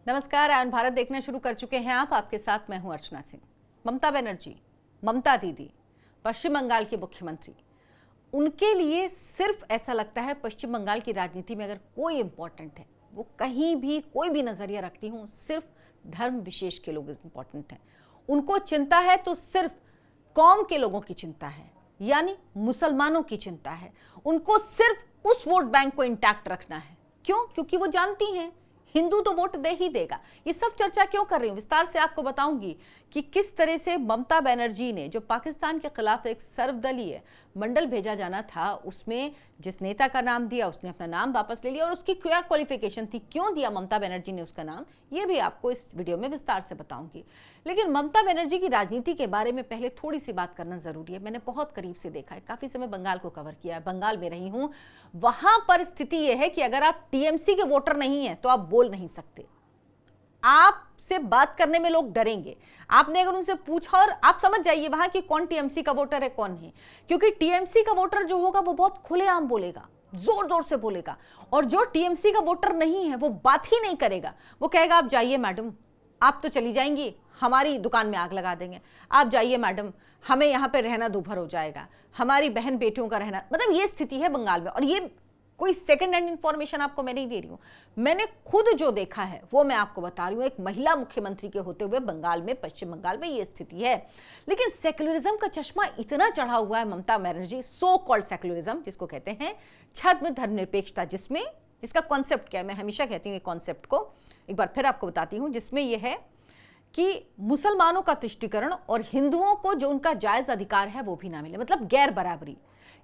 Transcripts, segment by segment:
नमस्कार, आयन भारत देखना शुरू कर चुके हैं आप। आपके साथ मैं हूं अर्चना सिंह। ममता बनर्जी, ममता दीदी, पश्चिम बंगाल की मुख्यमंत्री, उनके लिए सिर्फ ऐसा लगता है पश्चिम बंगाल की राजनीति में अगर कोई इंपॉर्टेंट है, वो कहीं भी कोई भी नजरिया रखती हूँ, सिर्फ धर्म विशेष के लोग इंपॉर्टेंट हैं। उनको चिंता है तो सिर्फ कौम के लोगों की चिंता है, यानी मुसलमानों की चिंता है। उनको सिर्फ उस वोट बैंक को इंटैक्ट रखना है। क्यों? क्योंकि वो जानती हैं हिंदू तो वोट दे ही देगा। ये सब चर्चा क्यों कर रही हूं, विस्तार से आपको बताऊंगी कि किस तरह से ममता बनर्जी ने जो पाकिस्तान के खिलाफ एक सर्वदलीय मंडल भेजा जाना था, उसमें जिस नेता का नाम दिया उसने अपना नाम वापस ले लिया, और उसकी क्या क्वालिफिकेशन थी, क्यों दिया ममता बनर्जी ने उसका नाम, ये भी आपको इस वीडियो में विस्तार से बताऊंगी। लेकिन ममता बनर्जी की राजनीति के बारे में पहले थोड़ी सी बात करना जरूरी है। मैंने बहुत करीब से देखा है, काफी समय बंगाल को कवर किया है, बंगाल में रही हूं। वहां पर स्थिति यह है कि अगर आप टीएमसी के वोटर नहीं है तो आप बोल नहीं सकते, आपसे बात करने में लोग डरेंगे। आपने अगर उनसे पूछा, और आप समझ जाइए वहां की कौन टीएमसी का वोटर है कौन है, क्योंकि टीएमसी का वोटर जो होगा वो बहुत खुलेआम बोलेगा, जोर जोर से बोलेगा, और जो टीएमसी का वोटर नहीं है वो बात ही नहीं करेगा। वो कहेगा आप जाइए मैडम, आप तो चली जाएंगी, हमारी दुकान में आग लगा देंगे, आप जाइए मैडम, हमें यहाँ पे रहना दूभर हो जाएगा, हमारी बहन बेटियों का रहना। मतलब ये स्थिति है बंगाल में, और ये कोई सेकंड हैंड इंफॉर्मेशन आपको मैं नहीं दे रही हूं, मैंने खुद जो देखा है वो मैं आपको बता रही हूं। एक महिला मुख्यमंत्री के होते हुए बंगाल में, पश्चिम बंगाल में ये स्थिति है। लेकिन सेक्युलरिज्म का चश्मा इतना चढ़ा हुआ है Mamata Banerjee, so called secularism जिसको कहते हैं, छद्म धर्मनिरपेक्षता, जिसका कॉन्सेप्ट क्या है, मैं हमेशा कहती हूँ कॉन्सेप्ट को एक बार फिर आपको बताती हूँ, जिसमें यह है कि मुसलमानों का तुष्टीकरण और हिंदुओं को जो उनका जायज अधिकार है वो भी ना मिले, मतलब गैर बराबरी।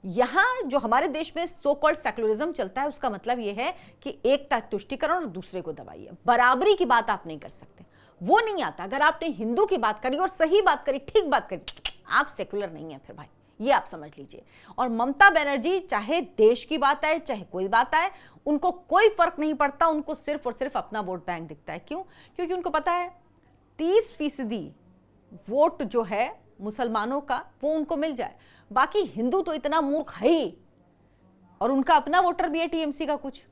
यहां जो हमारे देश में सो कॉल्ड सेक्युलरिज्म चलता है, उसका मतलब यह है कि एक का तुष्टीकरण और दूसरे को दबाइए, बराबरी की बात आप नहीं कर सकते, वो नहीं आता। अगर आपने हिंदू की बात करी और सही बात करी, ठीक बात करी, आप सेक्युलर नहीं है फिर भाई, ये आप समझ लीजिए। और ममता बनर्जी, चाहे देश की बात आए चाहे कोई बात आए, उनको कोई फर्क नहीं पड़ता, उनको सिर्फ और सिर्फ अपना वोट बैंक दिखता है। क्यों? क्योंकि उनको पता है 30% वोट जो है मुसलमानों का वो उनको मिल जाए। बाकी हिंदू तो इतना मूर्ख है ही, और उनका अपना वोटर भी है टीएमसी का कुछ,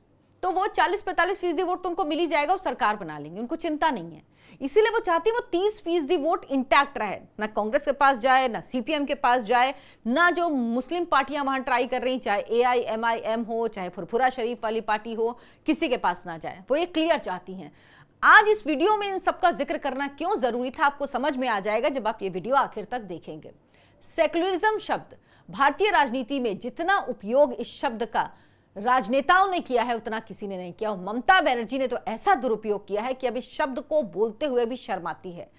तो वो 40-45% वोट तो उनको मिल ही जाएगा, वो सरकार बना लेंगे, उनको चिंता नहीं है। इसीलिए वो चाहती है वो 30% वोट इंटैक्ट रहे, ना कांग्रेस के पास जाए, ना सीपीएम के पास जाए, ना जो मुस्लिम पार्टियां वहां ट्राई कर रही, चाहे एआईएमआईएम हो, चाहे फुरफुरा शरीफ वाली पार्टी हो, किसी के पास ना जाए। वो ये क्लियर चाहती हैं। आज इस वीडियो में इन सबका जिक्र करना क्यों जरूरी था, आपको समझ में आ जाएगा जब आप ये वीडियो आखिर तक देखेंगे। सेक्युलरिज्म शब्द भारतीय राजनीति में जितना उपयोग इस शब्द का राजनेताओं ने किया है उतना किसी ने नहीं किया, और ममता बनर्जी ने तो ऐसा दुरुपयोग किया है कि अब इस शब्द को बोलते हुए भी शर्म आती है।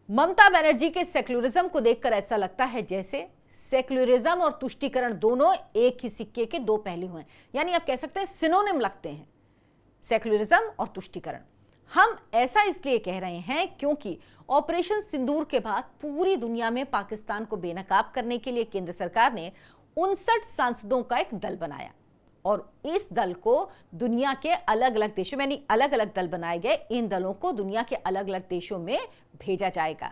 ममता बनर्जी के सेक्युलरिज्म को देखकर ऐसा लगता है जैसे सेक्युलरिज्म और तुष्टीकरण दोनों एक ही सिक्के के दो पहलू हैं, यानी आप कह सकते हैं सिनोनिम लगते हैं, सेक्युलरिज्म और तुष्टीकरण। हम ऐसा इसलिए कह रहे हैं क्योंकि ऑपरेशन सिंदूर के बाद पूरी दुनिया में पाकिस्तान को बेनकाब करने के लिए केंद्र सरकार ने 59 सांसदों का एक दल बनाया, और इस दल को दुनिया के अलग अलग देशों में, यानी अलग अलग दल बनाए गए, इन दलों को दुनिया के अलग अलग देशों में भेजा जाएगा।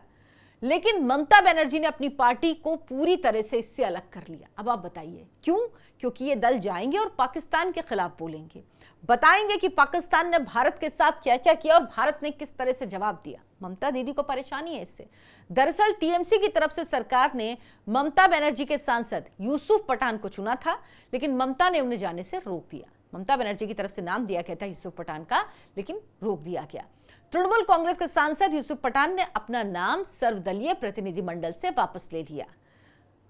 लेकिन ममता बनर्जी ने अपनी पार्टी को पूरी तरह से इससे अलग कर लिया। अब आप बताइए क्यों? क्योंकि ये दल जाएंगे और पाकिस्तान के खिलाफ बोलेंगे, बताएंगे कि पाकिस्तान ने भारत के साथ क्या क्या किया और भारत ने किस तरह से जवाब दिया। ममता दीदी को परेशानी है इससे। दरअसल टीएमसी की तरफ से सरकार ने ममता बनर्जी के सांसद यूसुफ पठान को चुना था, लेकिन ममता ने उन्हें जाने से रोक दिया। ममता बनर्जी की तरफ से नाम दिया गया था यूसुफ पठान का, लेकिन रोक दिया गया। तृणमूल कांग्रेस के सांसद यूसुफ पठान ने अपना नाम सर्वदलीय प्रतिनिधिमंडल से वापस ले लिया।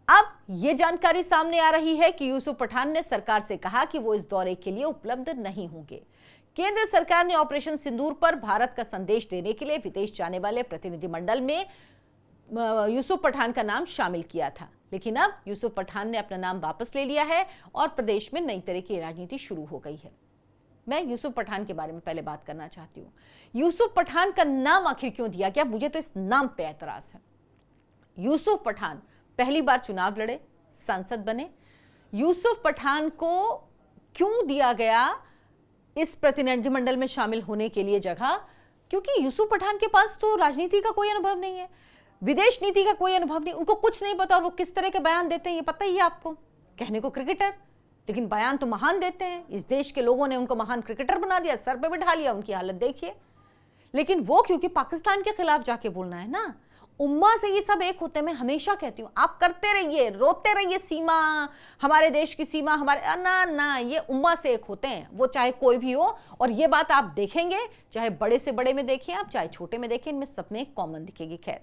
अब यह जानकारी सामने आ रही है कि यूसुफ पठान ने सरकार से कहा कि वो इस दौरे के लिए उपलब्ध नहीं होंगे। केंद्र सरकार ने ऑपरेशन सिंदूर पर भारत का संदेश देने के लिए विदेश जाने वाले प्रतिनिधिमंडल में यूसुफ पठान का नाम शामिल किया था, लेकिन अब यूसुफ पठान ने अपना नाम वापस ले लिया है और प्रदेश में नई तरह की राजनीति शुरू हो गई है। मैं यूसुफ पठान के बारे में पहले बात करना चाहती हूँ। यूसुफ पठान का नाम आखिर क्यों दिया गया, मुझे तो इस नाम पे ऐतराज है। यूसुफ पठान पहली बार चुनाव लड़े, सांसद बने। यूसुफ पठान को क्यों दिया गया इस प्रतिनिधिमंडल में शामिल होने के लिए जगह? क्योंकि यूसुफ पठान के पास तो राजनीति का कोई अनुभव नहीं है, विदेश नीति का कोई अनुभव नहीं, उनको कुछ नहीं पता, और वो किस तरह के बयान देते हैं ये पता ही है आपको। कहने को क्रिकेटर, लेकिन बयान तो महान देते हैं। इस देश के लोगों ने उनको महान क्रिकेटर बना दिया, सर पे बिठा लिया, उनकी हालत देखिए। लेकिन वो क्योंकि पाकिस्तान के खिलाफ जाके बोलना है ना, उम्मा से ये सब एक होते हैं। मैं हमेशा कहती हूँ आप करते रहिए, रोते रहिए, सीमा हमारे देश की सीमा हमारे, ना ना, ये उम्मा से एक होते हैं, वो चाहे कोई भी हो। और ये बात आप देखेंगे, चाहे बड़े से बड़े में देखें आप, चाहे छोटे में देखें, इनमें सब में कॉमन दिखेगी। खैर,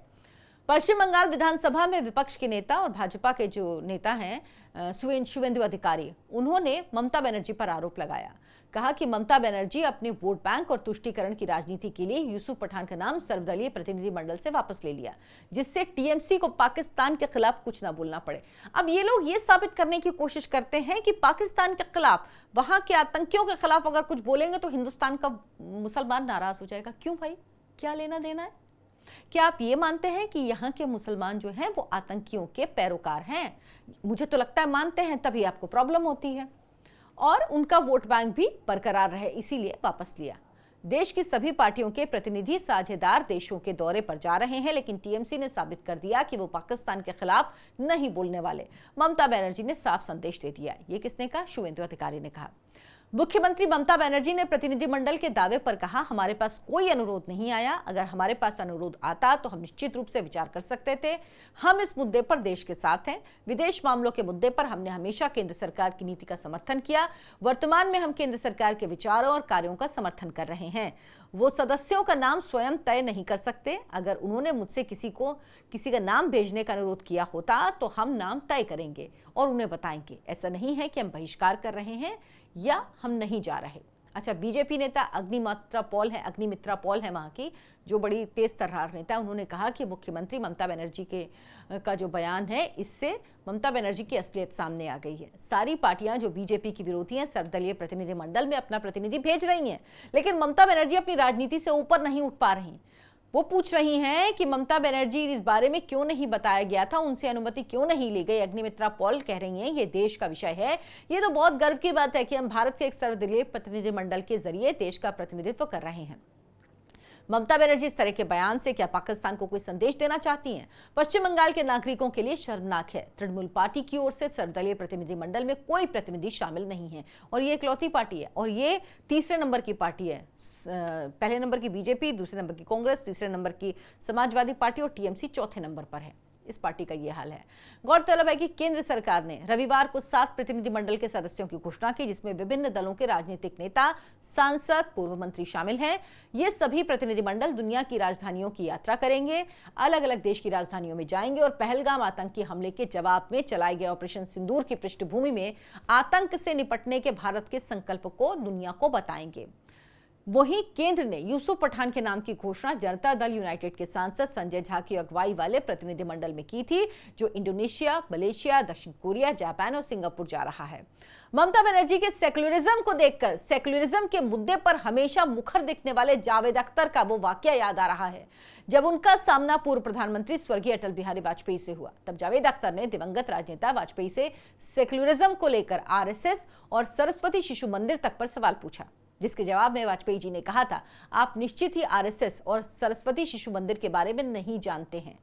पश्चिम बंगाल विधानसभा में विपक्ष के नेता और भाजपा के जो नेता हैं शुवेंदु अधिकारी, उन्होंने ममता बनर्जी पर आरोप लगाया। कहा कि ममता बनर्जी अपने वोट बैंक और तुष्टीकरण की राजनीति के लिए यूसुफ पठान का नाम सर्वदलीय प्रतिनिधिमंडल से वापस ले लिया, जिससे टीएमसी को पाकिस्तान के खिलाफ कुछ ना बोलना पड़े। अब ये लोग ये साबित करने की कोशिश करते हैं कि पाकिस्तान के खिलाफ, वहां के आतंकियों के खिलाफ अगर कुछ बोलेंगे तो हिंदुस्तान का मुसलमान नाराज हो जाएगा। क्यों भाई, क्या लेना देना है? क्या आप ये मानते हैं कि यहाँ के मुसलमान जो हैं वो आतंकियों के पैरोकार हैं? मुझे तो लगता है मानते हैं, तभी आपको प्रॉब्लम होती है। और उनका वोट बैंक भी बरकरार रहे, इसीलिए वापस लिया। देश की सभी पार्टियों के प्रतिनिधि साझेदार देशों के दौरे पर जा रहे हैं, लेकिन टीएमसी ने साबित कर दिया कि वो पाकिस्तान के खिलाफ नहीं बोलने वाले। ममता बनर्जी ने साफ संदेश दे दिया। ये किसने कहा? शुवेंदु अधिकारी ने कहा। मुख्यमंत्री ममता बनर्जी ने प्रतिनिधिमंडल के दावे पर कहा, हमारे पास कोई अनुरोध नहीं आया। अगर हमारे पास अनुरोध आता तो हम निश्चित रूप से विचार कर सकते थे। हम इस मुद्दे पर देश के साथ हैं। विदेश मामलों के मुद्दे पर हमने हमेशा केंद्र सरकार की नीति का समर्थन किया। वर्तमान में हम केंद्र सरकार के विचारों और कार्यों का समर्थन कर रहे हैं। वो सदस्यों का नाम स्वयं तय नहीं कर सकते। अगर उन्होंने मुझसे किसी का नाम भेजने का अनुरोध किया होता तो हम नाम तय करेंगे और उन्हें बताएंगे। ऐसा नहीं है कि हम बहिष्कार कर रहे हैं या हम नहीं जा रहे। अच्छा, बीजेपी नेता अग्निमित्रा पॉल है वहां की, जो बड़ी तेज तर्रार नेता है। उन्होंने कहा कि मुख्यमंत्री ममता बनर्जी का जो बयान है, इससे ममता बनर्जी की असलियत सामने आ गई है। सारी पार्टियां जो बीजेपी की विरोधी हैं सर्वदलीय प्रतिनिधिमंडल में अपना प्रतिनिधि भेज रही हैं, लेकिन ममता बनर्जी अपनी राजनीति से ऊपर नहीं उठ पा रही। वो पूछ रही हैं कि ममता बनर्जी इस बारे में क्यों नहीं बताया गया था, उनसे अनुमति क्यों नहीं ली गई। अग्निमित्रा पॉल कह रही हैं ये देश का विषय है। ये तो बहुत गर्व की बात है कि हम भारत के एक सर्वदलीय प्रतिनिधिमंडल के जरिए देश का प्रतिनिधित्व कर रहे हैं। ममता बनर्जी इस तरह के बयान से क्या पाकिस्तान को कोई संदेश देना चाहती हैं? पश्चिम बंगाल के नागरिकों के लिए शर्मनाक है। तृणमूल पार्टी की ओर से सर्वदलीय प्रतिनिधिमंडल में कोई प्रतिनिधि शामिल नहीं है और ये इकलौती पार्टी है और ये तीसरे नंबर की पार्टी है। पहले नंबर की बीजेपी, दूसरे नंबर की कांग्रेस, तीसरे नंबर की समाजवादी पार्टी और टीएमसी चौथे नंबर पर है। इस पार्टी का ये हाल है। गौरतलब है कि केंद्र सरकार ने रविवार को 7 प्रतिनिधिमंडल के सदस्यों की घोषणा की, जिसमें विभिन्न दलों के राजनीतिक नेता, सांसद, पूर्व मंत्री शामिल हैं। ये सभी प्रतिनिधिमंडल दुनिया की राजधानियों की यात्रा करेंगे, अलग अलग देश की राजधानियों में जाएंगे और पहलगाम आतंकी हमले के जवाब में चलाए गए ऑपरेशन सिंदूर की पृष्ठभूमि में आतंक से निपटने के भारत के संकल्प को दुनिया को बताएंगे। वहीं केंद्र ने यूसुफ पठान के नाम की घोषणा जनता दल यूनाइटेड के सांसद संजय झा की अगुवाई वाले प्रतिनिधिमंडल में की थी, जो इंडोनेशिया, मलेशिया, दक्षिण कोरिया, जापान और सिंगापुर जा रहा है। ममता बनर्जी के सेक्युलरिज्म को देखकर सेक्युलरिज्म के मुद्दे पर हमेशा मुखर दिखने वाले जावेद अख्तर का वो वाकया याद आ रहा है। जब उनका सामना पूर्व प्रधानमंत्री स्वर्गीय अटल बिहारी वाजपेयी से हुआ, तब जावेद अख्तर ने दिवंगत राजनेता वाजपेयी से सेक्युलरिज्म को लेकर आरएसएस और सरस्वती शिशु मंदिर तक पर सवाल पूछा, जिसके जवाब में वाजपेयी जी ने कहा था, आप निश्चित ही आरएसएस और सरस्वती शिशु मंदिर के बारे में नहीं जानते हैं।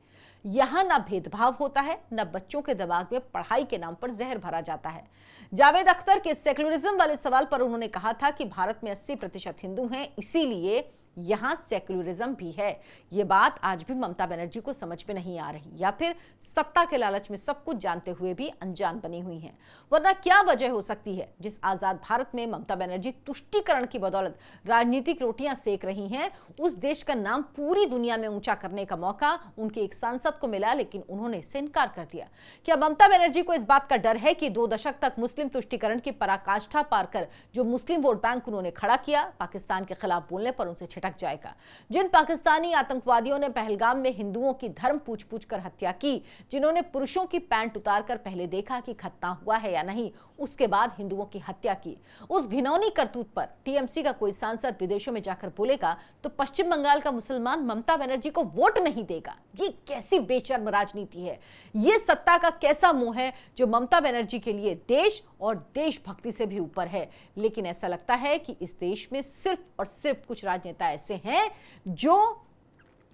यहां ना भेदभाव होता है, न बच्चों के दिमाग में पढ़ाई के नाम पर जहर भरा जाता है। जावेद अख्तर के सेक्युलरिज्म वाले सवाल पर उन्होंने कहा था कि भारत में 80% हिंदू हैं, इसीलिए यहां सेक्युलरिज्म भी है। यह बात आज भी ममता बनर्जी को समझ में नहीं आ रही, या फिर सत्ता के लालच में सब कुछ जानते हुए भी अनजान बनी हुई हैं। वरना क्या वजह हो सकती है जिस आजाद भारत में ममता बनर्जी तुष्टीकरण की बदौलत राजनीतिक रोटियां सेक रही हैं, उस देश का नाम पूरी दुनिया में ऊंचा करने का मौका उनके एक सांसद को मिला, लेकिन उन्होंने इससे इनकार कर दिया। क्या ममता बनर्जी को इस बात का डर है कि 2 दशक तक मुस्लिम तुष्टीकरण की पराकाष्ठा पार कर जो मुस्लिम वोट बैंक उन्होंने खड़ा किया, पाकिस्तान के खिलाफ बोलने पर उनसे छिटक जाएगा? जिन पाकिस्तानी आतंकवादियों ने पहलगाम में हिंदुओं की धर्म पूछ पूछ कर हत्या की, जिन्होंने पुरुषों की पैंट उतारकर पहले देखा कि खतना हुआ है या नहीं, उसके बाद हिंदुओं की हत्या की, उस घिनौनी करतूत पर टीएमसी का कोई सांसद विदेशों में जाकर बोलेगा तो पश्चिम बंगाल का मुसलमान ममता बनर्जी को वोट नहीं देगा। ये कैसी बेशर्म राजनीति है? ये सत्ता का कैसा मोह है जो ममता बनर्जी के लिए देश और देशभक्ति से भी ऊपर है। लेकिन ऐसा लगता है कि इस देश में सिर्फ और सिर्फ कुछ राजनेता ऐसे हैं जो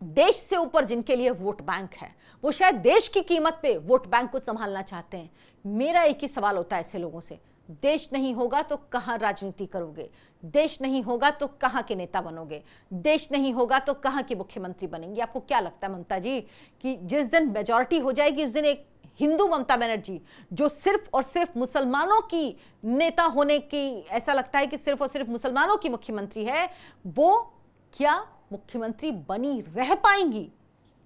देश से ऊपर, जिनके लिए वोट बैंक है। वो शायद देश की कीमत पे वोट बैंक को संभालना चाहते हैं। मेरा एक ही सवाल होता है ऐसे लोगों से, देश नहीं होगा तो कहां राजनीति करोगे, देश नहीं होगा तो कहां के नेता बनोगे, देश नहीं होगा तो कहां के मुख्यमंत्री बनेंगे। आपको क्या लगता है ममता जी कि जिस दिन मेजॉरिटी हो जाएगी उस दिन एक हिंदू ममता बनर्जी जो सिर्फ और सिर्फ मुसलमानों की नेता होने की, ऐसा लगता है कि सिर्फ और सिर्फ मुसलमानों की मुख्यमंत्री है, वो क्या मुख्यमंत्री बनी रह पाएंगी?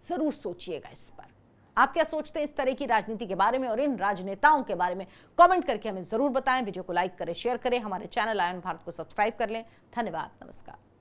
जरूर सोचिएगा इस पर। आप क्या सोचते हैं इस तरह की राजनीति के बारे में और इन राजनेताओं के बारे में? कमेंट करके हमें जरूर बताएं। वीडियो को लाइक करें, शेयर करें, हमारे चैनल आयन भारत को सब्सक्राइब कर लें। धन्यवाद, नमस्कार।